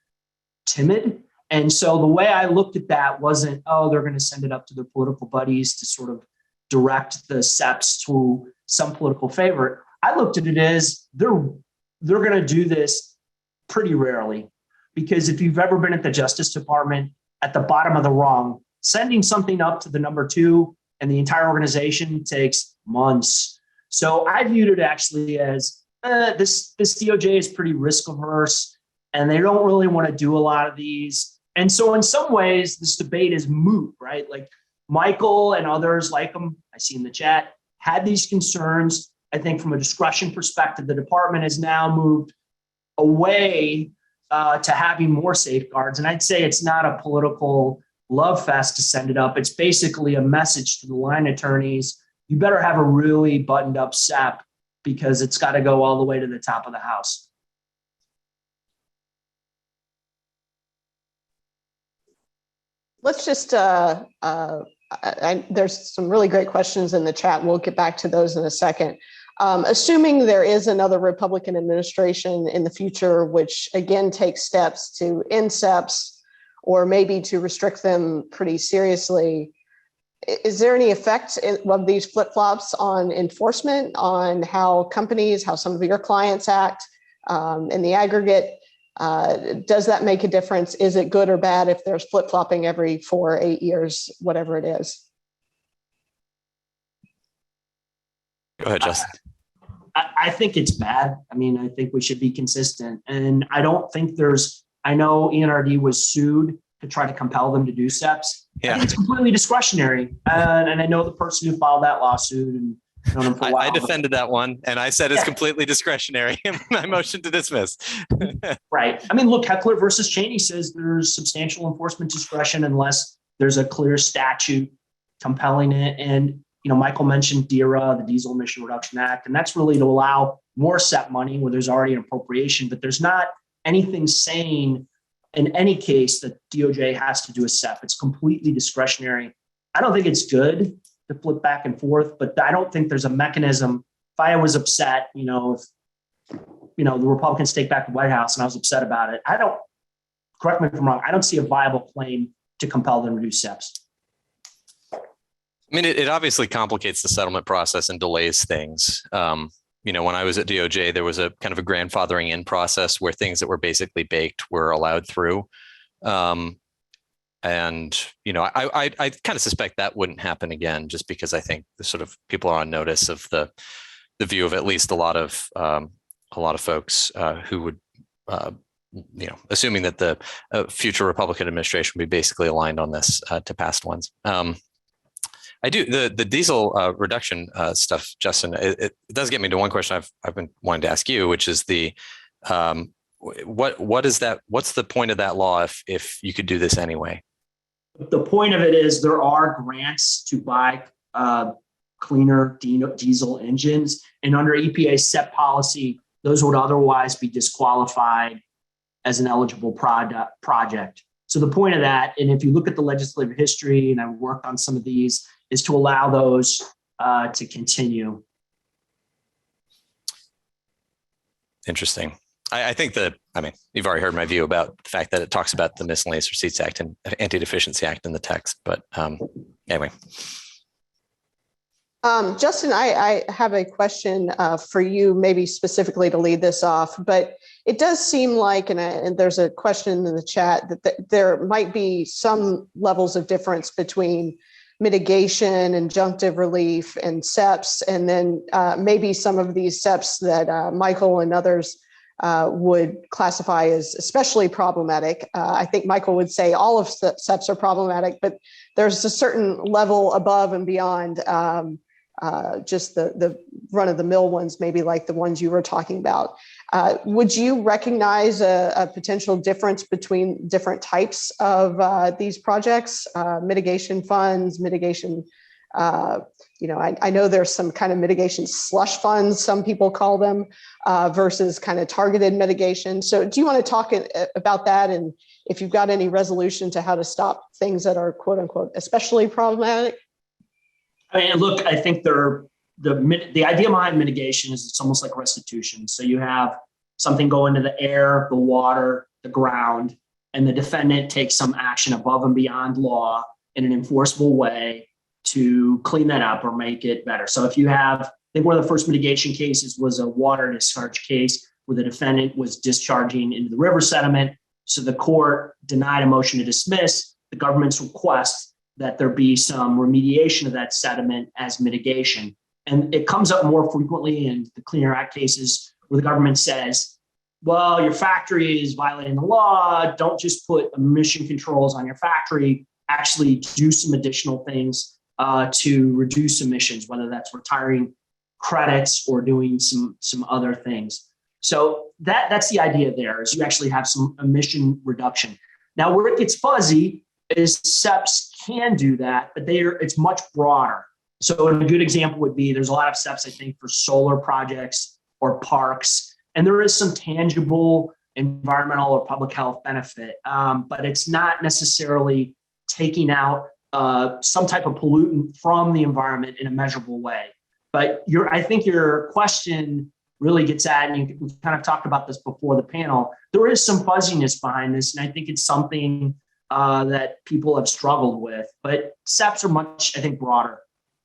timid. And so the way I looked at that wasn't, they're going to send it up to their political buddies to sort of direct the SEPs to some political favorite. I looked at it as they're going to do this pretty rarely, because if you've ever been at the Justice Department at the bottom of the rung, sending something up to the number 2 and the entire organization takes months. So I viewed it actually as this DOJ is pretty risk averse and they don't really want to do a lot of these. And so in some ways, this debate is moot, right? Like Michael and others like him, I see in the chat, had these concerns. I think from a discretion perspective, the department has now moved away to having more safeguards. And I'd say it's not a political love fest to send it up. It's basically a message to the line attorneys. You better have a really buttoned up SEP because it's got to go all the way to the top of the house. Let's just, there's some really great questions in the chat. We'll get back to those in a second. Assuming there is another Republican administration in the future, which again takes steps to end SEPs or maybe to restrict them pretty seriously, is there any effect of these flip-flops on enforcement, on how companies, how some of your clients act in the aggregate? Does that make a difference? Is it good or bad if there's flip-flopping every 4 or 8 years, whatever it is? Go ahead, Justin. I think it's bad. I mean, I think we should be consistent. And I don't think I know ENRD was sued to try to compel them to do SEPs. Yeah. I think it's completely discretionary. And I know the person who filed that lawsuit and known him for a while. I defended that one and I said it's completely discretionary in my motion to dismiss. Right. I mean, look, Heckler versus Cheney says there's substantial enforcement discretion unless there's a clear statute compelling it. And, Michael mentioned DERA, the Diesel Emission Reduction Act, and that's really to allow more SEP money where there's already an appropriation, but there's not anything saying in any case that DOJ has to do a SEP. It's completely discretionary. I don't think it's good to flip back and forth, but I don't think there's a mechanism. If I was upset, if the Republicans take back the White House and I was upset about it, correct me if I'm wrong, I don't see a viable claim to compel them to do SEPs. I mean, it obviously complicates the settlement process and delays things. When I was at DOJ, there was a kind of a grandfathering in process where things that were basically baked were allowed through. I kind of suspect that wouldn't happen again, just because I think the sort of people are on notice of the view of at least a lot of folks who would, assuming that the future Republican administration would be basically aligned on this to past ones. I do the diesel reduction stuff, Justin. It does get me to one question I've been wanting to ask you, which is what is that? What's the point of that law if you could do this anyway? The point of it is there are grants to buy cleaner diesel engines, and under EPA SEP policy, those would otherwise be disqualified as an eligible project. So the point of that, and if you look at the legislative history, and I've worked on some of these, is to allow those to continue. Interesting. I think you've already heard my view about the fact that it talks about the Miscellaneous Receipts Act and Anti-Deficiency Act in the text, but anyway. Justin, I have a question for you, maybe specifically to lead this off, but it does seem like, and there's a question in the chat, that there might be some levels of difference between mitigation, injunctive relief, and SEPs, and then maybe some of these SEPs that Michael and others would classify as especially problematic. I think Michael would say all of SEPs are problematic, but there's a certain level above and beyond just the run-of-the-mill ones, maybe like the ones you were talking about. Would you recognize a potential difference between different types of these projects, mitigation funds, mitigation, I know there's some kind of mitigation slush funds, some people call them, versus kind of targeted mitigation. So do you want to talk about that, and if you've got any resolution to how to stop things that are quote unquote especially problematic? I mean, look, I think the idea behind mitigation is it's almost like restitution. So you have something go into the air, the water, the ground, and the defendant takes some action above and beyond law in an enforceable way to clean that up or make it better. So if you have, I think one of the first mitigation cases was a water discharge case where the defendant was discharging into the river sediment. So the court denied a motion to dismiss the government's request that there be some remediation of that sediment as mitigation. And it comes up more frequently in the Clean Air Act cases where the government says, well, your factory is violating the law. Don't just put emission controls on your factory, actually do some additional things to reduce emissions, whether that's retiring credits or doing some other things. So that's the idea there, is you actually have some emission reduction. Now, where it gets fuzzy is SEPs can do that, but it's much broader. So a good example would be, there's a lot of SEPs, I think, for solar projects or parks, and there is some tangible environmental or public health benefit, but it's not necessarily taking out some type of pollutant from the environment in a measurable way. But I think your question really gets at, and we kind of talked about this before the panel, there is some fuzziness behind this, and I think it's something that people have struggled with, but SEPs are much, I think, broader.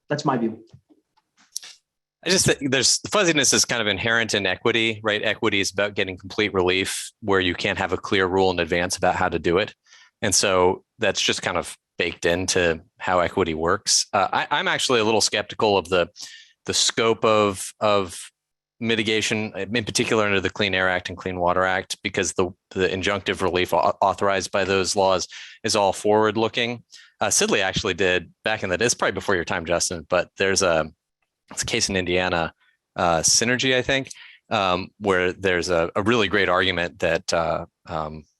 That's my view. I just think the fuzziness is kind of inherent in equity, right? Equity is about getting complete relief where you can't have a clear rule in advance about how to do it. And so that's just kind of baked into how equity works. I'm actually a little skeptical of the scope of mitigation, in particular under the Clean Air Act and Clean Water Act, because the injunctive relief authorized by those laws is all forward looking. Sidley actually did back in the day, it's probably before your time, Justin, but it's a case in Indiana, Synergy, I think, where there's a really great argument that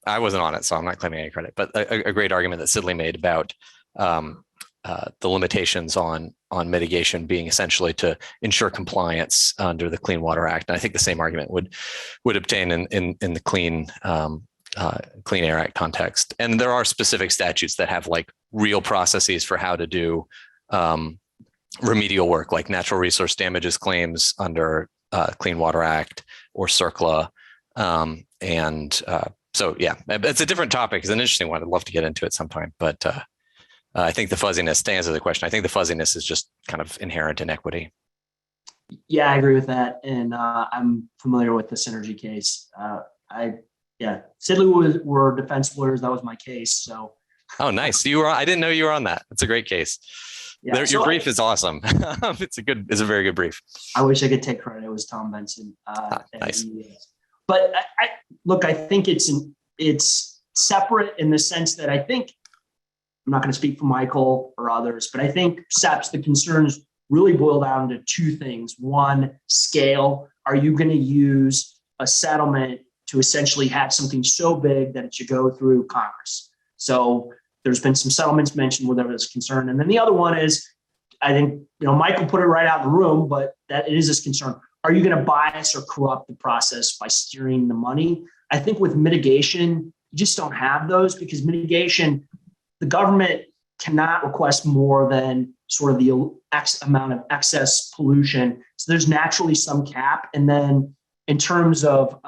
I wasn't on it, so I'm not claiming any credit, but a great argument that Sidley made about the limitations on mitigation being essentially to ensure compliance under the Clean Water Act. And I think the same argument would obtain in the Clean Air Act context. And there are specific statutes that have like real processes for how to do remedial work, like natural resource damages claims under Clean Water Act or CERCLA, and So yeah, it's a different topic. It's an interesting one. I'd love to get into it sometime, but I think the fuzziness, to answer the question, I think the fuzziness is just kind of inherent in equity. Yeah, I agree with that. And I'm familiar with the Synergy case. Sidley were defense lawyers. That was my case. So. Oh, nice. I didn't know you were on that. That's a great case. Yeah, your brief is awesome. It's a very good brief. I wish I could take credit. It was Tom Benson. Nice. But I think it's separate in the sense that I think, I'm not going to speak for Michael or others, but I think SEPs, the concerns really boil down to two things. One, scale. Are you going to use a settlement to essentially have something so big that it should go through Congress? So there's been some settlements mentioned where there was concern. And then the other one is, I think, Michael put it right out in the room, but that it is this concern. Are you going to bias or corrupt the process by steering the money? I think with mitigation, you just don't have those, because mitigation, the government cannot request more than sort of the X amount of excess pollution. So there's naturally some cap. And then in terms of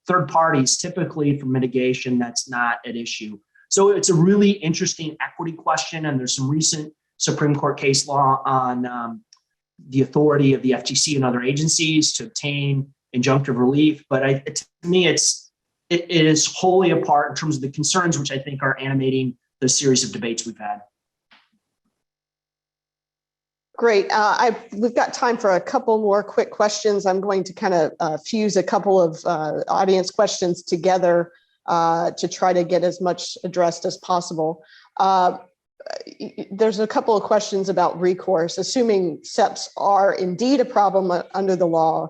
third parties, typically for mitigation, that's not at issue. So it's a really interesting equity question. And there's some recent Supreme Court case law on the authority of the FTC and other agencies to obtain injunctive relief. But to me, it is wholly apart in terms of the concerns, which I think are animating the series of debates we've had. Great. We've got time for a couple more quick questions. I'm going to kind of fuse a couple of audience questions together to try to get as much addressed as possible. There's a couple of questions about recourse. Assuming SEPs are indeed a problem under the law,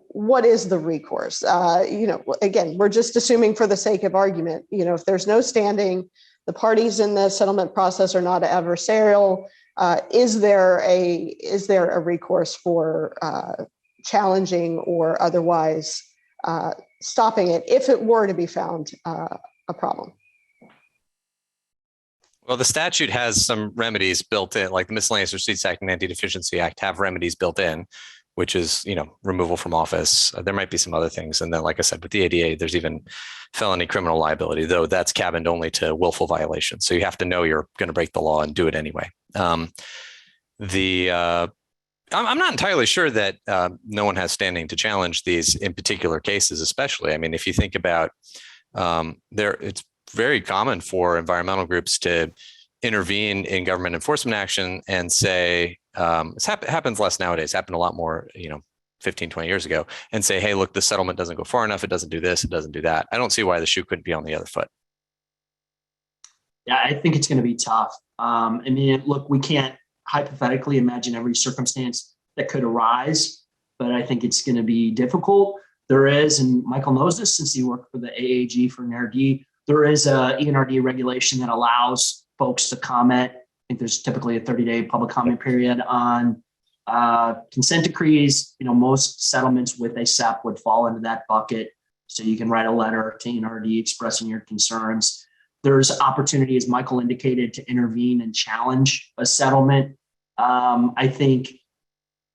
what is the recourse? Again, we're just assuming for the sake of argument, if there's no standing, the parties in the settlement process are not adversarial. Is there a recourse for challenging or otherwise stopping it if it were to be found a problem? Well, the statute has some remedies built in, like the Miscellaneous Receipts Act and Anti-Deficiency Act have remedies built in, which is, removal from office. There might be some other things. And then, like I said, with the ADA, there's even felony criminal liability, though that's cabined only to willful violations. So you have to know you're going to break the law and do it anyway. I'm not entirely sure that no one has standing to challenge these in particular cases, especially. I mean, if you think about it's very common for environmental groups to intervene in government enforcement action and say, it happens less nowadays, happened a lot more, 15, 20 years ago, and say, hey, look, the settlement doesn't go far enough. It doesn't do this. It doesn't do that. I don't see why the shoe couldn't be on the other foot. Yeah, I think it's going to be tough. Look, we can't hypothetically imagine every circumstance that could arise, but I think it's going to be difficult. There is, and Michael knows this since he worked for the AAG for NRD, there is a ENRD regulation that allows folks to comment. I think there's typically a 30-day public comment period on consent decrees. Most settlements with a SEP would fall into that bucket. So you can write a letter to ENRD expressing your concerns. There's opportunity, as Michael indicated, to intervene and challenge a settlement. I think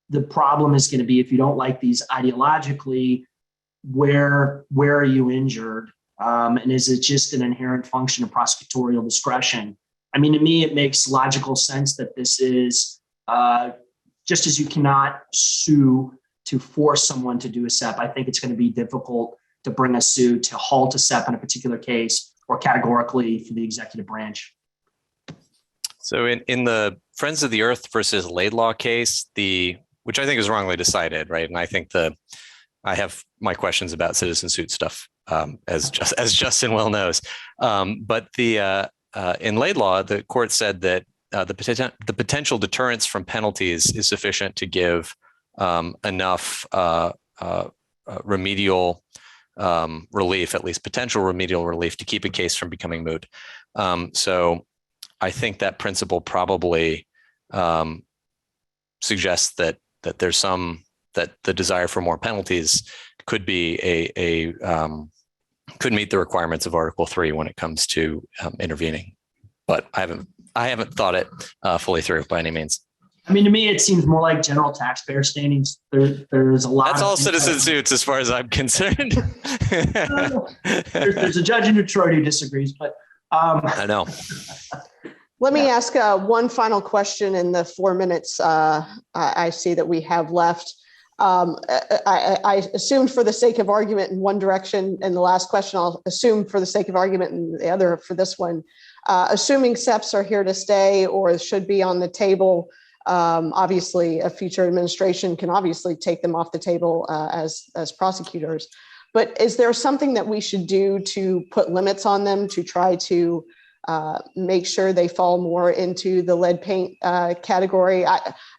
the problem is going to be, if you don't like these ideologically, where are you injured? And is it just an inherent function of prosecutorial discretion? To me, it makes logical sense that this is just as you cannot sue to force someone to do a SEP. I think it's going to be difficult to bring a suit to halt a SEP in a particular case, or categorically for the executive branch. So in the Friends of the Earth versus Laidlaw case, which I think is wrongly decided, right? And I think I have my questions about citizen suit stuff, as Justin well knows. But in Laidlaw, the court said that the potential deterrence from penalties is sufficient to give enough remedial relief, at least potential remedial relief, to keep a case from becoming moot. So I think that principle probably suggests that there's that the desire for more penalties could be could meet the requirements of Article 3 when it comes to intervening. But I haven't thought it fully through by any means. I mean, to me, it seems more like general taxpayer standings. There's a lot. That's all citizen suits as far as I'm concerned. There's a judge in Detroit who disagrees, but I know. Let me ask one final question in the 4 minutes I see that we have left. I assumed for the sake of argument in one direction, and the last question I'll assume for the sake of argument in the other for this one. Assuming SEPs are here to stay or should be on the table, obviously a future administration can obviously take them off the table as prosecutors. But is there something that we should do to put limits on them to try to make sure they fall more into the lead paint category?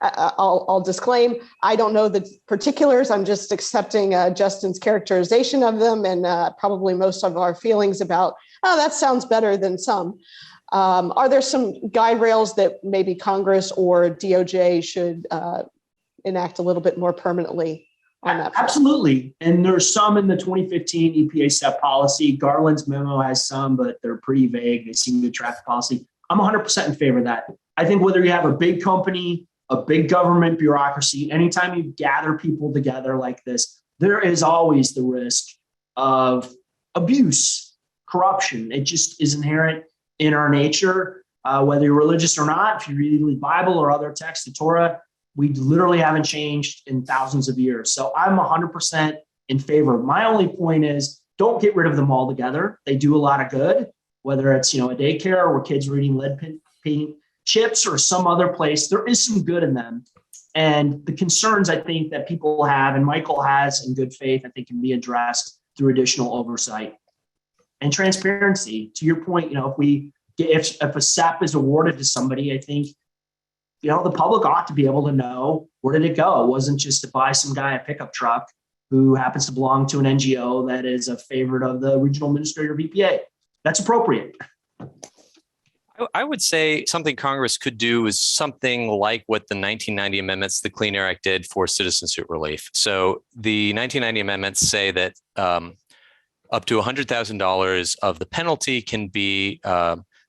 I'll disclaim, I don't know the particulars. I'm just accepting Justin's characterization of them and probably most of our feelings about, oh, that sounds better than some. Are there some guide rails that maybe Congress or DOJ should enact a little bit more permanently on that front? Absolutely. And there's some in the 2015 EPA SEP policy. Garland's memo has some, but they're pretty vague. They seem to track the policy. I'm 100% in favor of that. I think whether you have a big company, a big government bureaucracy, anytime you gather people together like this, there is always the risk of abuse, corruption. It just is inherent in our nature, whether you're religious or not. If you read the Bible or other texts, the Torah, we literally haven't changed in thousands of years. So I'm 100% in favor. My only point is don't get rid of them altogether. They do a lot of good, whether it's, a daycare where kids are eating lead paint chips or some other place. There is some good in them. And the concerns I think that people have, and Michael has in good faith, I think can be addressed through additional oversight and transparency. To your point, if a SEP is awarded to somebody, I think, the public ought to be able to know where did it go. It wasn't just to buy some guy a pickup truck who happens to belong to an NGO that is a favorite of the regional administrator of EPA. That's appropriate. I would say something Congress could do is something like what the 1990 amendments, the Clean Air Act did for citizen suit relief. So the 1990 amendments say that up to $100,000 of the penalty can be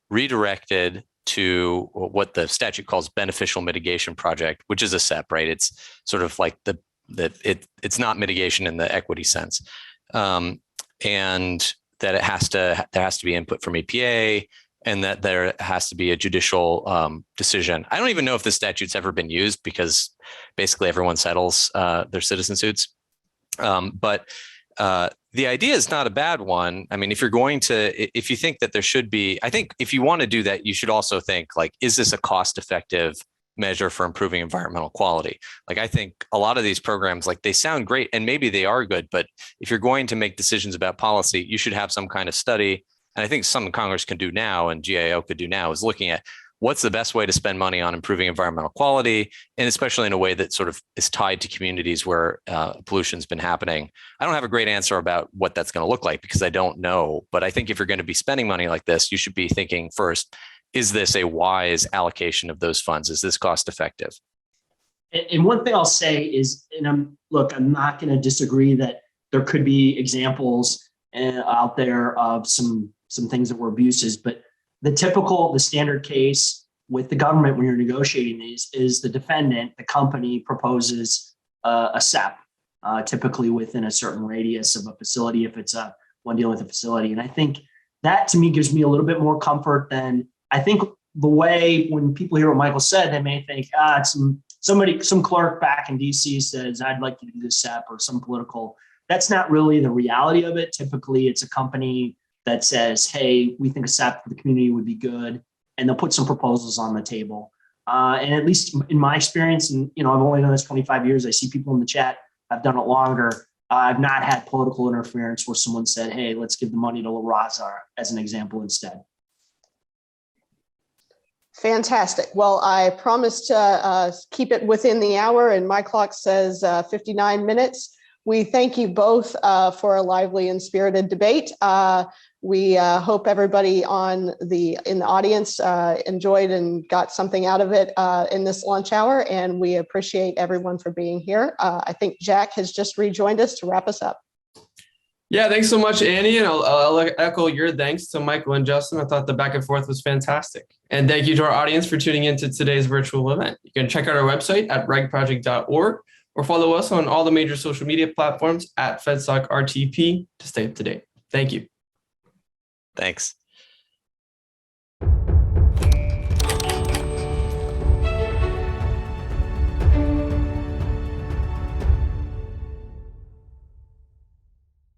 redirected to what the statute calls beneficial mitigation project, which is a SEP, right? It's sort of like it's not mitigation in the equity sense, and that there has to be input from EPA, and that there has to be a judicial decision. I don't even know if the statute's ever been used because basically everyone settles their citizen suits, but the idea is not a bad one. I mean, if you think that there should be, I think if you want to do that, you should also think like, is this a cost-effective measure for improving environmental quality? Like, I think a lot of these programs, like they sound great and maybe they are good, but if you're going to make decisions about policy, you should have some kind of study. And I think something Congress can do now and GAO could do now is looking at what's the best way to spend money on improving environmental quality, and especially in a way that sort of is tied to communities where pollution's been happening. I don't have a great answer about what that's going to look like because I don't know. But I think if you're going to be spending money like this, you should be thinking first, is this a wise allocation of those funds? Is this cost effective? And one thing I'll say is, and I'm not going to disagree that there could be examples out there of some things that were abuses, but the standard case with the government when you're negotiating these is the defendant, the company proposes a SEP, typically within a certain radius of a facility if it's one dealing with a facility. And I think that to me gives me a little bit more comfort than I think the way when people hear what Michael said, they may think, some clerk back in DC says, I'd like you to do this SEP, or some political. That's not really the reality of it. Typically, it's a company that says, hey, we think a SEP for the community would be good. And they'll put some proposals on the table. And at least in my experience, and I've only done this 25 years, I see people in the chat, I've done it longer. I've not had political interference where someone said, hey, let's give the money to La Raza as an example instead. Fantastic. Well, I promised to keep it within the hour, and my clock says 59 minutes. We thank you both for a lively and spirited debate. We hope everybody in the audience enjoyed and got something out of it in this lunch hour, and we appreciate everyone for being here. I think Jack has just rejoined us to wrap us up. Yeah, thanks so much, Annie. And I'll echo your thanks to Michael and Justin. I thought the back and forth was fantastic. And thank you to our audience for tuning into today's virtual event. You can check out our website at regproject.org or follow us on all the major social media platforms at FedSoc RTP to stay up to date. Thank you. Thanks.